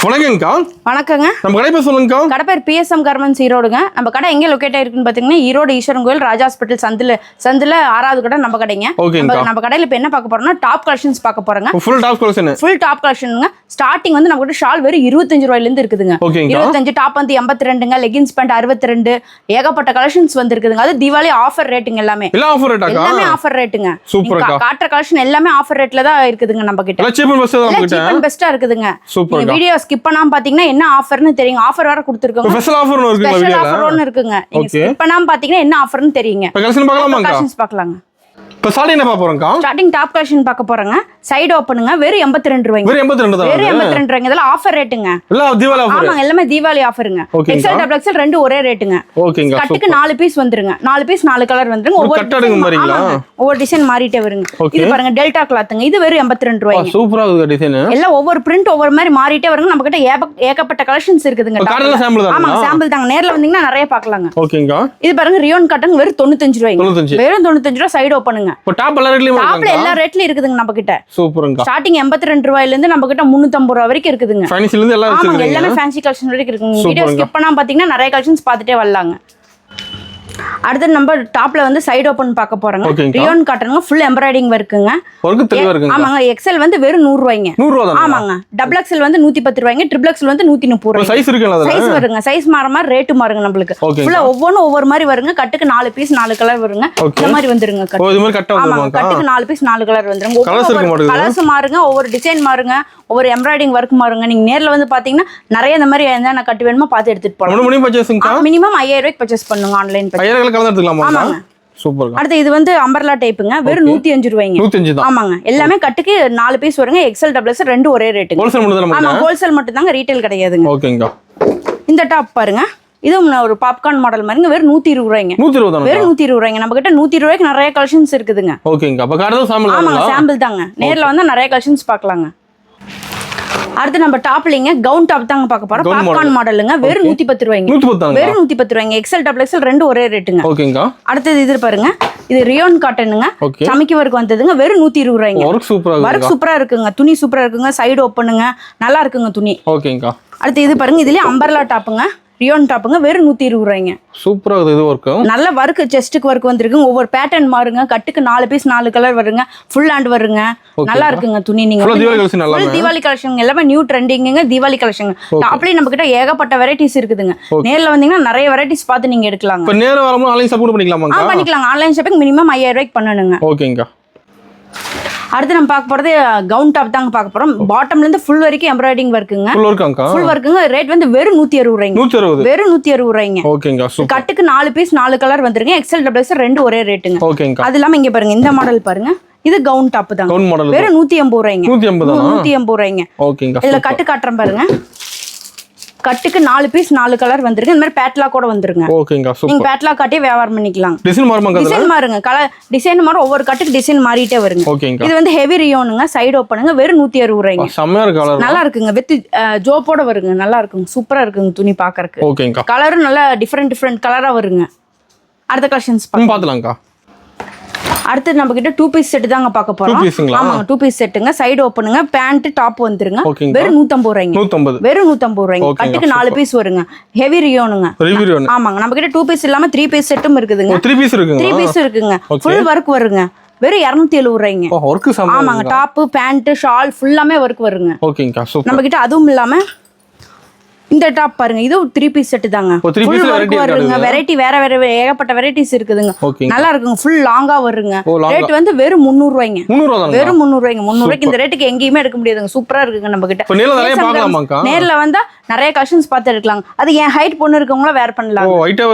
வணக்கங்கக்கா. வணக்கங்க. நம்ம கடை பேர் சொல்லுங்கக்கா. கடை பேர் PSM கார்மெண்ட்ஸ் ஈரோடுங்க. நம்ம கடை எங்க லொகேட் ஆயிருக்குன்னு பாத்தீங்கன்னா ஈரோடு ஈஸ்வரன் கோயில் ராஜா ஹாஸ்பிட்டல் சந்தில 6வது கடை நம்ம கடைங்க. நம்ம கடையில இப்ப என்ன பார்க்க போறோம்னா டாப் கலெக்ஷன்ஸ் பார்க்க போறோங்க. ஃபுல் டாப் கலெக்ஷனுங்க. ஸ்டார்டிங் வந்து நம்ம கிட்ட ஷால் வெறும் 25 ரூபாயில இருந்து இருக்குதுங்க. 25 டாப் வந்து 82ங்க, லெகின்ஸ் பேண்ட் 62, ஏகப்பட்ட கலெக்ஷன்ஸ் வந்து இருக்குதுங்க. அது தீபாவளி ஆஃபர் ரேட்டுங்க எல்லாமே. எல்லாமே ஆஃபர் ரேட்டுங்க. காட்டுற கலெக்ஷன் எல்லாமே ஆஃபர் ரேட்ல தான் இருக்குதுங்க நம்ம கிட்ட. சீப் அண்ட் பெஸ்டா இருக்குதுங்க. வீடியோ ஸ்கிப் பண்ணாம பாத்தீங்கன்னா என்ன ஆஃபர்னு தெரியுங்க. ஆஃபர் வேற கொடுத்திருக்கோம். ஸ்பெஷல் ஆஃபர் ஒன்னு இருக்குங்க. நீங்க ஸ்கிப் பண்ணாம பாத்தீங்கன்னா என்ன ஆஃபர்னு தெரியுங்க. கலெக்ஷன்ஸ் பார்க்கலாங்க. இப்ப ஸ்டார்டிங் என்ன பார்க்க போறோம்க்கா? ஸ்டார்டிங் டாப் கலெக்ஷன் பார்க்க போறோங்க. சைடு ஓபனுங்க. வெறும் 82 ரூபாய்ங்க. வெறும் 82 தான். வெறும் 82 ரூபாய்ங்க. இதெல்லாம் ஆஃபர் ரேட்டுங்க. எல்லாம் தீபாவளி ஆஃபர். ஆமாங்க, எல்லாமே தீபாவளி ஆஃபருங்க. XL டபுள் XL ரெண்டு ஒரே ரேட்டுங்க. ஓகேங்க. கட்டுக்கு 4 பீஸ் வந்துருங்க. 4 பீஸ் 4 கலர் வந்துருங்க. ஒவ்வொரு டிசைன் மாறிட்டே வருங்க. இது பாருங்க டெல்டா கிளாத்ங்க. இது வெறும் 82 ரூபாய்ங்க. சூப்பரா இருக்கு டிசைன். எல்லாம் ஒவ்வொரு பிரிண்ட் ஒவ்வொரு மாதிரி மாறிட்டே வருங்க. நம்ம கிட்ட ஏகப்பட்ட கலெக்ஷன்ஸ் இருக்குதுங்க. ஆமா, சாம்பிள் தாங்க. நேர்ல வந்தீங்கன்னா நிறைய பார்க்கலாங்க. ஓகேங்க. இது பாருங்க ரியோன் காட்டன் வெறும் 95 ரூபாய்ங்க. வெறும் 95 ரூபாய். சைடு ஓபனுங்க. டாப் எல்லா ரேட்லயும் இருக்குதுங்க நம்ம கிட்ட. சூப்பர்ங்க. ஸ்டார்டிங் 82 ரூபாயில இருந்து நம்ம கிட்ட 350 ரூபாய் வரைக்கும் இருக்குதுங்க. ஃபேன்சில இருந்து எல்லாம் இருக்குங்க. எல்லாமே ஃபேன்சி கலெக்ஷன் வரைக்கும் இருக்குங்க. வீடியோ ஸ்கிப் பண்ணாம பாத்தீங்கன்னா நிறைய கலெக்ஷன்ஸ் பார்த்துட்டே வரலாங்க. அடுத்து நம்ம டாப்ல வந்து சைடு ஓபன் பார்க்க போறோங்க. ரியோன் காட்டனுங்க. ஃபுல் எம்ப்ராய்டிங் வர்க்குங்க. ஆமாங்க. XL வந்து வெறும் 100 ரூபாய்ங்க. 100 ரூபாய். ஆமாங்க. டபுள் XL வந்து 110 ரூபாய்ங்க. ட்ரிபிள் XL வந்து 130 ரூபாய். சைஸ் இருக்குல? சைஸ் வருங்க. சைஸ் மாற மாதிரி ரேட் மாறுங்க நம்மளுக்கு. ஃபுல்லா ஒவ்வொரு மாதிரி வருங்க. கட்டுக்கு 4 பீஸ் 4 கலர் வருங்க. இந்த மாதிரி வந்துருங்க. இது மாதிரி கட்ட வந்துருங்க. ஆமாங்க. கட்டுக்கு 4 பீஸ் 4 கலர் வந்துருங்க. கலர்ஸ் மாறுங்க. ஒவ்வொரு டிசைன் மாறுங்க. ஒவ்வொரு எம்ப்ராய்டிஙங் வர்க் மாறுங்க. நீங்க நேர்ல வந்து பாத்தீங்கன்னா நிறைய இந்த மாதிரி என்ன கட்டு வேணுமோ பார்த்து எடுத்துட்டு போலாம். மினிமம் 5000 ரூபாய்க்கு பர்ச்சேஸ் பண்ணுங்க. ஆன்லைன் 5000 கலர் எடுத்துக்கலாமா? ஆமாங்க. சூப்பர். அடுத்து இது வந்து அம்பர்லா டைப்புங்க. வெறும் 105 ரூபாய்ங்க. 105 தான். ஆமாங்க. எல்லாமே கட்டுக்கு 4 பீஸ் வருங்க. XL டபுள் XL ரெண்டு ஒரே ரேட்டுங்க. ஹோல்சேல் மட்டும் தான். ஆமா, ஹோல்சேல் மட்டும் தாங்க. ரீட்டைல் கிடையாதுங்க. ஓகேங்க. இந்த டாப் பாருங்க. இது ஒரு பாப்கார்ன் மாடல் மாதிரிங்க. வெறும் 120 ரூபாய்ங்க. 120 தான். வெறும் 120 ரூபாய்ங்க. நம்ம கிட்ட 120 ரூபாய்க்கு நிறைய கலெக்ஷன்ஸ் இருக்குதுங்க. ஓகேங்க. அப்ப கார்டு சாம்பிள். ஆமாங்க, சாம்பிள் தாங்க. நேர்ல வந்தா நிறைய கலெக்ஷன்ஸ் பார்க்கலாங்க. அடுத்து நம்ம டாப்லிங்க கவுன் டாப் தாங்க பார்க்க போறோம். பாப்கார்ன் மாடலுங்க. வெறும் 110 ரூபாய்ங்க. வெறும் 110 ரூபாய்ங்க. XL டபுள் XL ரெண்டு ஒரே ரேட்டுங்க. ஓகேங்க. அடுத்து இது பாருங்க. இது ரியோன் காட்டனுங்க. சமைக்கி வர்க் வந்ததுங்க. வெறும் 120 ரூபாய்ங்க. வர்க் சூப்பரா இருக்குங்க. துணி சூப்பரா இருக்குங்க. சைடு ஓப்பனுங்க. நல்லா இருக்குங்க துணி. ஓகேங்க. அடுத்து இது பாருங்க. இதுலயே அம்பர்லா டாப்புங்க. ரியோன் டாப்புங்க. வெறும் 120 ரூபாய்ங்க. சூப்பரா இருக்குது. இது வர்க் நல்ல வர்க். செஸ்ட்டுக்கு வர்க் வந்திருக்குங்க. ஒவ்வொரு பேட்டர்ன் மாறுங்க. கட்டுக்கு 4 பீஸ் 4 கலர் வருங்க. ஃபுல் ஹேண்ட் வருங்க. நல்லா இருக்குங்க துணி. நீங்க தீபாவளி கலெக்ஷன் எல்லாமே நியூ ட்ரெண்டிங்க. தீபாவளி கலெக்ஷன் டாப்லயே நம்ம கிட்ட ஏகப்பட்ட வெரைட்டிஸ் இருக்குதுங்க. நேர்ல வந்தீங்கன்னா நிறைய வெரைட்டிஸ் பார்த்து நீங்க எடுக்கலாங்க. இப்ப நேரா வரும்போது ஆன்லைன் ஷாப்பிங் பண்ணிக்கலாமா? பண்ணிக்கலாங்க. ஆன்லைன் ஷாப்பிங் மினிமம் 5000 ரூபாய்க்கு பண்ணனுங்க. ஓகேங்க. அடுத்து நம்ம பார்க்க போறது கவுன் டாப் தாங்க பார்க்க போறோம். பாட்டம்ல இருந்து ஃபுல் வரைக்கும் எம்ப்ராய்டிங் வர்க்குங்க. ஃபுல் வர்க்குங்க. ரேட் வந்து வெறும் 160 ரூபாய்ங்க. 160. வெறும் 160 ரூபாய்ங்க. ஓகேங்க. கட்டுக்கு 4 பீஸ் 4 கலர் வந்துருங்க. XL டபுள் XL ரெண்டு ஒரே ரேட்டுங்க. ஓகேங்க. அது இல்லாம இங்க பாருங்க. இந்த மாடல் பாருங்க. இது கவுன் டாப் தாங்க. Gown model. வெறும் 180 ரூபாய்ங்க. 180 ரூபாய்ங்க. ஓகேங்க. இதுல கட்டு காட்டுறேன் பாருங்க. கட்டுக்கு 4 பீஸ் 4 கலர் வந்துருங்க. இந்த மாதிரி பேட்லாக் கூட வந்துருங்க. ஓகேங்க. நீங்க பேட்லாக் காட்டி வியாபாரம் பண்ணிக்கலாம். டிசைன் மாறுங்க. கலர் டிசைன் மாறும். ஒவ்வொரு கட்டுக்கு டிசைன் மாறிட்டே வருங்க. ஓகேங்க. இது வந்து ஹெவி ரியோனுங்க. சைடு ஓப்பனுங்க. வெறும் 160 ரூபாய்ங்க. செம்மயா இருக்கு. கலர் நல்லா இருக்குங்க. வித் ஜோப்போட வருங்க. நல்லா இருக்குங்க. சூப்பரா இருக்குங்க துணி பார்க்கறதுக்கு. ஓகேங்க. கலரும் நல்லா டிஃபரெண்ட் கலரா வருங்க. அடுத்த கலெக்ஷன்ஸ் பார்க்கலாம்க்கா. அடுத்து நம்ம கிட்ட 2 பீஸ் செட் தாங்க பார்க்க போறோம். ஆமாங்க. 2 பீஸ் செட்டுங்க. சைடு ஓப்பனுங்க. பேண்ட் டாப் வந்துருங்க. வெறும் 150 ரூபாய்ங்க. வெறும் 150 ரூபாய்ங்க. கட்டுக்கு 4 பீஸ் வருங்க. ஹெவி ரியோனுங்க. ஆமாங்க. நம்ம கிட்ட 2 பீஸ் இல்லாம 3 பீஸ் செட்டும் இருக்குதுங்க. 3 பீஸ் இருக்குங்க. ஃபுல் வர்க் வருங்க. வெறும் 270 ரூபாய்ங்க. ஆமாங்க. டாப் பேண்ட் ஷால் ஃபுல்லாமே வர்க் வருங்க. ஓகேங்க. நம்ம கிட்ட அதுவும் இல்லாம இந்த டாப் பாருங்க. இது 3 பீஸ் செட் தாங்க. வெரைட்டி வேற ஏகப்பட்ட வெரைட்டிஸ் இருக்குதுங்க. நல்லா இருக்குங்க. ஃபுல் லாங்கா வருங்க. ரேட் வந்து வெறும் 300 ரூபாய்ங்க. வெறும் 300 ரூபாய்ங்க. 300 ரூபாய்க்கு இந்த ரேட்டுக்கு எங்கேயுமே எடுக்க முடியாதுங்க. சூப்பரா இருக்குங்க நம்ம கிட்ட. நேர்ல வந்தா நிறைய கலெக்ஷன்ஸ் பார்த்து எடுக்கலாங்க. அது என் ஹைட் பொண்ணு இருக்கவங்கள வேர் பண்ணலாம்.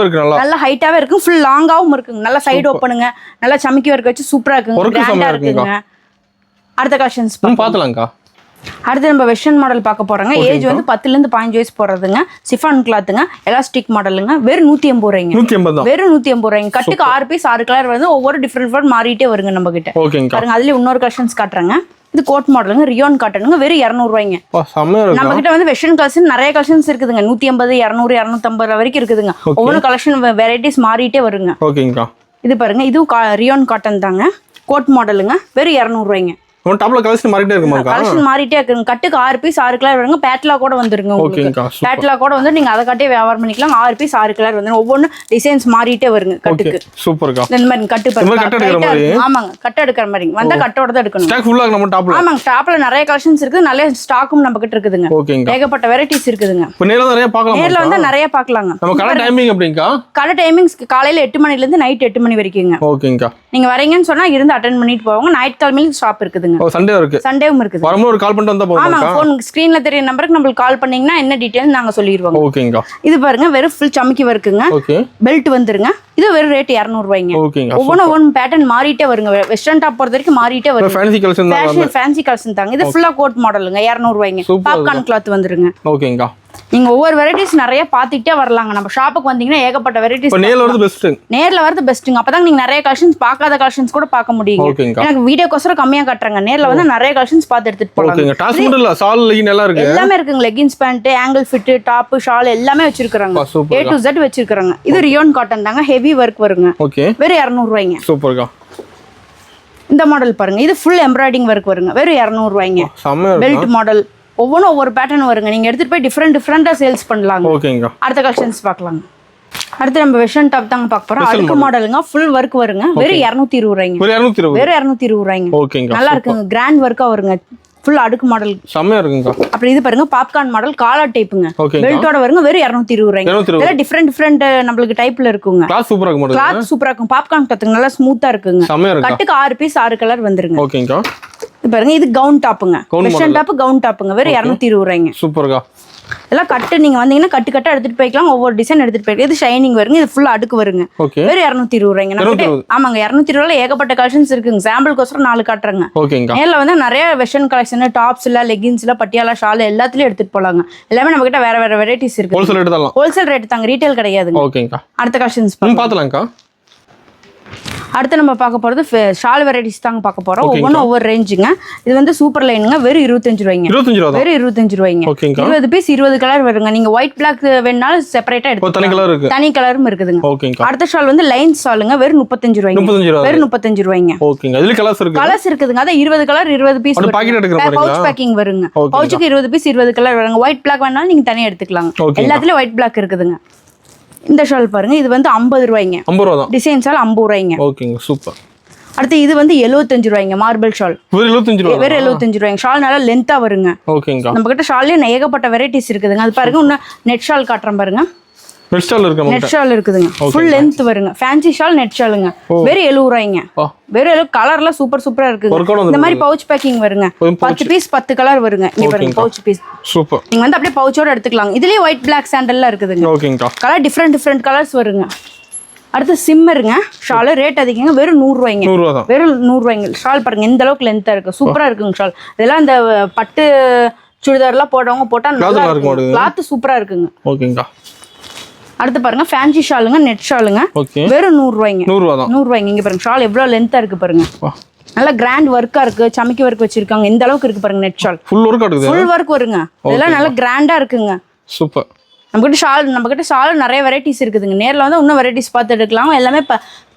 நல்லா ஹைட்டாவே இருக்கும். ஃபுல் லாங்காவும் இருக்குங்க. நல்லா சைடு ஓப்பனுங்க. நல்லா சமைக்கி வர்க் வச்சு சூப்பரா இருக்குங்க. கிராண்டா இருக்குங்க. அடுத்த கலெக்ஷன்ஸ் பார்க்கலாம்க்கா. அடுத்து நம்ம வெஸ்டர்ன் மாடல் பார்க்க போறோங்க. ஏஜ் வந்து 10ல இருந்து 15 வயசு போறதுங்க. சிஃபான் கிளாத்துங்க. எலாஸ்டிக் மாடலுங்க. வெறும் 180 ரூபாய்ங்க. வெறும் 180 ரூபாய்ங்க. கட்டுக்கு 6 பீஸ் 6 கலர் வந்து ஒவ்வொரு டிஃபரெண்ட் மாறிட்டே வருங்க நம்ம கிட்ட. பாருங்க. அதுல இன்னொரு கலெக்ஷன்ஸ் காட்டுறேங்க. இது கோட் மாடலுங்க. ரியோன் காட்டனுங்க. வெறும் 200 ரூபாய்ங்க. நம்ம கிட்ட வந்து வெஸ்டர்ன் கலெக்ஷன் நிறைய கலெக்ஷன்ஸ் இருக்குதுங்க. 180 200 250 வரைக்கும் இருக்குதுங்க. ஒவ்வொரு கலெக்ஷன் வெரைட்டிஸ் மாறிட்டே வருங்க. இது பாருங்க. இது ரியோன் காட்டன் தாங்க. கோட் மாடலுங்க. வெறும் 200 ரூபாய்ங்க. நம்ம டாப்ல கலெக்ஷன் மாறிட்டே இருக்குமாக்கா? கலெக்ஷன் மாறிட்டே இருக்குங்க. கட்டுக்கு 6 பீஸ் 6 கலர் வருங்க. பேட்லா கூட வந்துருங்க உங்களுக்கு. ஓகேங்கா. பேட்லா கூட வந்து நீங்க அதை காட்டியே வியாபாரம் பண்ணிக்கலாம். 6 பீஸ் 6 கலர் வந்து ஒவ்வொன்னு டிசைன்ஸ் மாறிட்டே வருங்க கட்டுக்கு. சூப்பர்க்கா. இந்த மாதிரி கட்டு பாருங்க. ஆமாங்க, கட்ட எடுக்கிற மாதிரி வந்தா கட்டோட தான் எடுக்கணும். ஸ்டாக் ஃபுல்லா நம்ம டாப்ல. ஆமாங்க, டாப்ல நிறைய கலெக்ஷன்ஸ் இருக்கு. நிறைய ஸ்டாக்கும் நம்ம கிட்ட இருக்குதுங்க. ஓகேங்கா. ஏகப்பட்ட வெரைட்டிஸ் இருக்குதுங்க. இப்போ நேர்ல நிறைய பார்க்கலாம். நேர்ல வந்து நிறைய பார்க்கலாங்க. நம்ம கடை டைமிங் எப்படிங்கா? கடை டைமிங்ஸ் காலையில 8 மணில இருந்து நைட் 8 மணி வரைக்குங்க. ஓகேங்கா. நீங்க வரீங்கன்னு சொன்னா இருந்து அட்டெண்ட் பண்ணிட்டு போவாங்க. ஞாயிற்றுக்கிழமையில ஷாப் இருக்குதுங்க. ஓ, சண்டே இருக்கு. சண்டேவும் இருக்குது. வரும்போது ஒரு கால் பண்ணிட்டு வந்தா போதும். ஆமாங்க, ஃபோன் ஸ்கிரீன்ல தெரிய நம்பருக்கு நம்மளுக்கு கால் பண்ணீங்கன்னா என்ன டீடைல்ஸ் நாங்க சொல்லிடுவோம். ஓகேங்கா. இது பாருங்க வெறும் ஃபுல் சமக்கி வருக்குங்க. ஓகே. பெல்ட் வந்துருங்க. இது வெறும் ரேட் 200 ரூபாய்ங்க. ஓகேங்கா. ஒவ்வொரு பேட்டர்ன் மாறிட்டே வருங்க. வெஸ்டர்ன் டாப் பொறுத்த வரைக்கும் மாறிட்டே வருங்க. ஃபேன்சி கலெக்ஷன் தான். ஃபேன்சி கலெக்ஷன் தாங்க. இது ஃபுல்லா கோட் மாடலுங்க. 200 ரூபாய்ங்க. பாப்கார்ன் கிளாத் வந்துருங்க. ஓகேங்கா. நீங்க ஒவ்வொரு வெரைட்டிஸ் நிறைய பாத்துக்கிட்டே வரலாங்க. நம்ம ஷாப்புக்கு வந்தீங்கன்னா ஏகப்பட்ட வெரைட்டிஸ். நேர்ல வரது பெஸ்ட். நேர்ல வரது பெஸ்ட்டுங்க. அப்பதான் நீங்க நிறைய கலெக்ஷன்ஸ் பார்க்காத கலெக்ஷன்ஸ் கூட பார்க்க முடியும். எனக்கு வீடியோக்கோசரம் கம்மியா காட்டுறேங்க. நேர்ல வந்து நிறைய கலெக்ஷன்ஸ் பார்த்து எடுத்துட்டு போலாம். ஓகேங்க. டாஸ் மட்டும் இல்ல, ஷால் லெகின் எல்லாம் இருக்கு. எல்லாமே இருக்குங்க. Leggings, pant, ankle fit, top, shawl எல்லாமே வச்சிருக்காங்க. A to Z வச்சிருக்காங்க. இது ரியோன் காட்டன் தாங்க. ஹெவி ஒர்க் வருங்க. ஓகே. வெறும் 200 ரூபாய்ங்க. சூப்பர்க்கா. இந்த மாடல் பாருங்க. இது ஃபுல் எம்ப்ராய்டிங் ஒர்க் வருங்க. வெறும் 200 ரூபாய்ங்க. பெல்ட் மாடல் ஒவ்வொன்றும் ஒவ்வொரு பேட்டர்ன் வருங்க. நீங்க எடுத்துட்டு போய் டிஃப்ரெண்டா சேல்ஸ் பண்ணலாங்க. ஓகேங்க. அடுத்த கலெக்ஷன்ஸ் பார்க்கலாங்க. அடுத்து நம்ம வெஸ்டர்ன் டாப் தாங்க பார்க்க போறோம். அடுக்கு மாடலுங்க. ஃபுல் ஒர்க் வருங்க. வெறும் 220 ரூபாய்ங்க. வெறும் 220 ரூபாய்ங்க. ஓகேங்க. நல்லா இருக்குங்க. கிராண்ட் ஒர்க்கா வருங்க. ஃபுல் அடுக்கு மாடல் செமையா இருக்குங்க. அப்புறம் இது பாருங்க பாப்கார்ன் மாடல் காலர் டைப்புங்க. ஓகேங்க. பெல்ட்டோட வருங்க. வெறும் 220 ரூபாய்ங்க. இதெல்லாம் டிஃப்ரெண்ட் நம்மளுக்கு டைப்ல இருக்குங்க. கிளாத் சூப்பரா இருக்கு. கிளாத் சூப்பரா இருக்கும். பாப்கார்ன் கிளாத் நல்லா ஸ்மூத்தா இருக்குங்க. செமையா இருக்கு. கட்டுக்கு 6 பீஸ் 6 கலர் வந்துருங்க. ஓகேங்க. இது பாருங்க, இது கவுன் டாப்புங்க. வெஸ்டர்ன் டாப் கவுன் டாப்புங்க. வெறும் 220 ரூபாய்ங்க. சூப்பர்க்கா. எல்லாம் கட்டு நீங்க வந்தீங்கன்னா கட்டா எடுத்துட்டு போய்க்கலாம். ஒவ்வொரு டிசைன் எடுத்துட்டு போய்க்கலாம். இது ஷைனிங் வருங்க. இது ஃபுல்லா அடுக்கு வருங்க. வெறும் 220 ரூபாய்ங்க. ஆமாங்க, 220 ரூபாயில ஏகப்பட்ட கலெக்ஷன்ஸ் இருக்குங்க. சாம்பிளுக்கோசரம் 4 காட்டுறேங்க. நேர்ல வந்து நிறைய வெஸ்டர்ன் கலெக்ஷன், டாப்ஸ் இல்ல, லெகின்ஸ் இல்ல, பட்டியாலா, ஷால் எல்லாத்துலயும் எடுத்துட்டு போலாங்க. எல்லாமே நம்ம கிட்ட வேற வெரைட்டிஸ் இருக்கு. ஹோல்சேல் ரேட் தாங்க, ரீட்டைல் கிடையாதுங்க. அடுத்த கலெக்ஷன்ஸ் பாக்கலாம்க்கா. அடுத்து நம்ம பார்க்க போறது ஷால் வெரைட்டிஸ் தாங்க பார்க்க போறோம். ஒவ்வொன்றும் ஒவ்வொரு ரேஞ்சுங்க. இது வந்து சூப்பர் லைனுங்க. வெறும் 25 ரூபாய்ங்க. வெறும் 25 ரூபாய்ங்க. 20 பீஸ் 20 கலர் வருங்க. நீங்க ஒயிட் பிளாக் வேணாலும் செப்பரேட்டா எடுத்துக்கலாம். தனி கலரும் இருக்குதுங்க. அடுத்த ஷால் வந்து லைன் ஷாலுங்க. வெறும் 35 ரூபாய்ங்க. வெறும் 35 ரூபாய்ங்க. கலர்ஸ் இருக்குதுங்க. அதான் 20 கலர் 20 பீஸ் பவுச் பேக்கிங் வருங்க. பவுச்சுக்கு 20 பீஸ் 20 கலர் வருங்க. ஒயிட் பிளாக் வேணாலும் நீங்க தனியா எடுத்துக்கலாம். எல்லாத்துலயும் ஒயிட் பிளாக் இருக்குதுங்க. இந்த ஷால் பாருங்க. இது வந்து 50 ரூபாய்ங்க. 50 ரூபா தான். டிசைன் ஷால் 50 ரூபாய்ங்க. ஓகேங்க, சூப்பர். அடுத்து இது வந்து 75 ரூபாய்ங்க. Marble shawl. வெறும் 75 ரூபாய்ங்க. ஷால் நல்லா லென்த்தா வருங்க. ஓகேங்க. நம்ம கிட்ட ஷால்ல ஏகப்பட்ட வெரைட்டிஸ் இருக்குதுங்க. அது பாருங்க. இன்னும் நெட் ஷால் காட்டுறேன் பாருங்க. நெட் ஷால் இருக்குதுங்க. ஃபுல் லென்த் வருங்க. ஃபேன்சி ஷால் நெட் ஷாலுங்க. வெறும் 70 ரூபாய்ங்க. வெறும் 70. கலர்லாம் சூப்பரா இருக்குங்க. இந்த மாதிரி பவுச் பேக்கிங் வருங்க. 10 பீஸ் 10 கலர் வருங்க. இங்க பாருங்க பவுச் பீஸ். சூப்பர். நீங்க வந்து அப்படியே பவுச்சோட எடுத்துக்கலாம். இதுலயே ஒயிட் பிளாக் சாண்டல்லாம் இருக்குதுங்க. ஓகேங்க. கலர் டிஃப்ரெண்ட் கலர்ஸ் வருங்க. அடுத்து சிம்மருங்க. Shawl rate அதிகங்க. வெறும் 100 ரூபாய்ங்க. வெறும் 100 ரூபாய்ங்க. ஷால் பாருங்க இந்த அளவுக்கு லென்த்தா இருக்கு. சூப்பரா இருக்குங்க ஷால். இதெல்லாம் இந்த பட்டு சுடிதார்லாம் போடுறவங்க போட்டா நல்லா இருக்கும். கிளாத் சூப்பரா இருக்குங்க. ஓகேங்க. அடுத்து பாருங்க ஃபேன்சி ஷாலுங்க. நெட் ஷாலுங்க. வெறும் 100 ரூபாய்ங்க. 100 ரூபாய்ங்க. இங்க பாருங்க ஷால் எவ்வளவு லென்த்தா இருக்கு பாருங்க. நல்லா கிராண்ட் ஒர்க்கா இருக்கு. சமிக்கி ஒர்க் வச்சிருக்காங்க. இந்த அளவுக்கு இருக்கு பாருங்க. நெட் ஷால் ஃபுல் ஒர்க் வருங்க. இதெல்லாம் நல்லா கிராண்டா இருக்குங்க. சூப்பர். நம்ம கிட்ட ஷால் நிறைய வெரைட்டிஸ் இருக்குதுங்க. நேர்ல வந்து இன்னும் வெரைட்டிஸ் பார்த்து எடுக்கலாம். எல்லாமே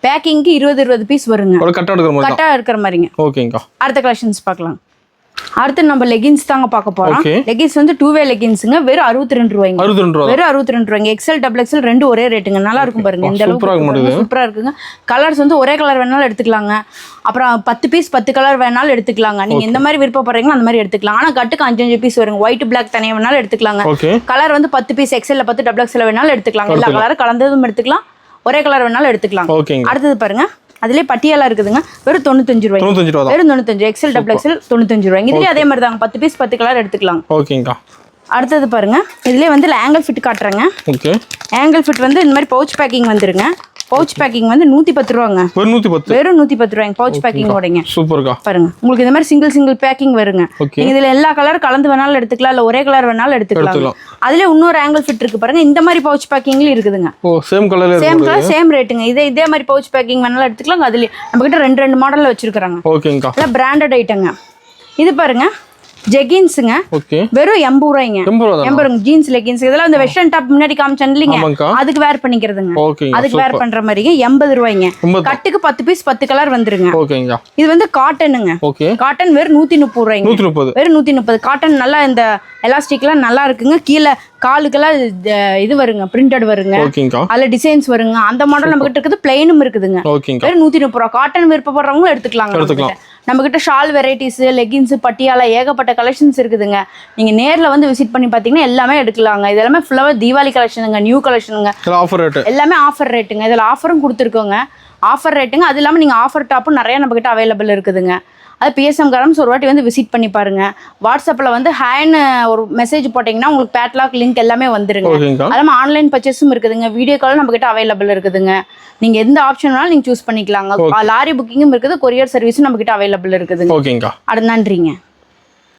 பேக்கிங்க்கு 20 பீஸ் வருங்க. கட்டா இருக்கிற மாதிரிங்க. ஓகேங்க. அடுத்த கலெக்ஷன்ஸ் பார்க்கலாம். அடுத்து நம்ம லெகின்ஸ் தாங்க பார்க்க போறோம். லெகின்ஸ் வந்து 2 வே லெகின்ஸ்ங்க. வெறும் 62 ரூபாய்ங்க. வெறும் 62 ரூபாய்ங்க. எக்ஸ்எல் டபுள் எக்ஸ்எல் ரெண்டு ஒரே ரேட்டுங்க. நல்லா இருக்கும் பாருங்க. இந்த அளவுக்கு சூப்பரா இருக்குங்க. கலர்ஸ் வந்து ஒரே கலர் வேணாலும் எடுத்துக்கலாங்க. அப்புறம் 10 பீஸ் 10 கலர் வேணாலும் எடுத்துக்கலாங்க. நீங்க எந்த மாதிரி விருப்பப்படுறீங்களோ அந்த மாதிரி எடுத்துக்கலாம். ஆனா கட்டுக்கு 5 பீஸ் வருங்க. ஒயிட் பிளாக் தனியா வேணாலும் எடுத்துக்கலாங்க. கலர் வந்து 10 பீஸ் எக்ஸ்எல்ல 10 டபுள் எக்ஸ்எல் வேணாலும் எடுத்துக்கலாம். எல்லா கலரும் கலந்ததும் எடுத்துக்கலாம். ஒரே கலர் வேணாலும் எடுத்துக்கலாம். அடுத்தது பாருங்க. அதுலயே பட்டியாலா இருக்குதுங்க. வெறும் 95 ரூபாய்ங்க. வெறும் 95. எக்ஸ்எல் டபுள் எக்ஸ்எல் 95 ரூபாய்ங்க. இதுலயே அதே மாதிரி தாங்க 10 பீஸ் 10 கலர் எடுத்துக்கலாம். ஓகேங்கா. அடுத்தது பாருங்க. இதுலயே வந்து ஆங்கிள் ஃபிட் காட்டுறேங்க. ஓகே. ஆங்கிள் ஃபிட் வந்து இந்த மாதிரி பவுச் பேக்கிங் வந்துருங்க. பவுச் பேக்கிங் வந்து 110 ரூபாங்க. வெறும் 110 ரூபாய்ங்க. பவுச் பேக்கிங் ஓடுங்க. சூப்பர்க்கா. பாருங்க உங்களுக்கு இந்த மாதிரி சிங்கிள் பேக்கிங் வருங்க. நீங்க இதுல எல்லா கலர் கலந்து வேணாலும் எடுத்துக்கலாம். இல்ல ஒரே கலர் வேணாலும் எடுத்துக்கலாம். அதுல இன்னொரு ஆங்கிள் ஃபிட் இருக்கு பாருங்க. இந்த மாதிரி பவுச் பேக்கிங்ல இருக்குதுங்க. சேம் கலர் சேம் ரேட்டுங்க. இதே மாதிரி பவுச் பேக்கிங் வேணாலும் எடுத்துக்கலாம். அதுல நம்ம கிட்ட ரெண்டு மாடல்ல வச்சிருக்காங்க. ஓகேங்கா. எல்லாம் பிராண்டட் ஐட்டங்க. இது பாருங்க. ஜெகின்ஸுங்க ஓகே வெறும் 80 ரூபாய்ங்க. 80 ரூபா 80 ரூபாய் ஜீன்ஸ் லெகின்ஸ் இதெல்லாம் இந்த வெஸ்டர்ன் டாப் முன்னாடி காமிச்சேன் இல்லைங்க, ஆமாங்கக்கா. அதுக்கு வேர் பண்ணிக்கிறதுங்க. ஓகேங்க அதுக்கு வேர் பண்ற மாதிரிங்க 80 ரூபாய்ங்க. 80 கட்டுக்கு 10 பீஸ் 10 கலர் வந்துருங்க. ஓகேங்க. இது வந்து காட்டனுங்க. ஓகே. காட்டன் வெறும் 130 ரூபாய்ங்க. 130 வெறும் 130. காட்டன் நல்லா இந்த எலாஸ்டிக்லாம் நல்லா இருக்குங்க. கீழே காலுக்கெல்லாம் இது வருங்க, பிரிண்டட் வருங்க. ஓகேங்கா. அதுல டிசைன்ஸ் வருங்க. அந்த மாடல் நம்ம கிட்ட இருக்குது, பிளைனும் இருக்குதுங்க. ஓகேங்கா. வெறும் 130 ரூபா. காட்டன் விருப்பப்படுறவங்களும் எடுத்துக்கலாம். நம்ம கிட்ட ஷால் வெரைட்டிஸ், லெகின்ஸ், பட்டியாலா ஏகப்பட்ட கலெக்ஷன்ஸ் இருக்குதுங்க. நீங்க நேர்ல வந்து விசிட் பண்ணி பாத்தீங்கன்னா எல்லாமே எடுக்கலாங்க. இது எல்லாமே ஃபுல்லாவே தீபாவளி கலெக்ஷனுங்க, நியூ கலெக்ஷனுங்க. ஆஃபர் ரேட் எல்லாமே ஆஃபர் ரேட்டுங்க. இதுல ஆஃபரும் கொடுத்துருக்கோங்க. ஆஃபர் ரேட்டுங்க. அது இல்லாமல் நீங்கள் ஆஃபர் டாப்பும் நிறைய நம்ம கிட்ட அவைலபிள் இருக்குதுங்க. அது பிஎஸ்எம் காரம்ஸ் ஒரு வாட்டி வந்து விசிட் பண்ணி பாருங்க. வாட்ஸ்அப்பில் வந்து ஹேன்னு ஒரு மெசேஜ் போட்டிங்கன்னா உங்களுக்கு பேட்லாக் லிங்க் எல்லாமே வந்துருங்க. அது இல்லாமல் ஆன்லைன் பர்ச்சேஸும் இருக்குதுங்க. வீடியோ காலும் நம்ம கிட்ட அவைலபிள் இருக்குதுங்க. நீங்கள் எந்த ஆப்ஷன் வேணாலும் நீங்கள் சூஸ் பண்ணிக்கலாங்க. லாரி புக்கிங்கும் இருக்குது, கொரியர் சர்வீஸும் நம்ம கிட்ட அவைலபிள் இருக்குதுங்க. ஓகேங்கா. அது நன்றிங்க.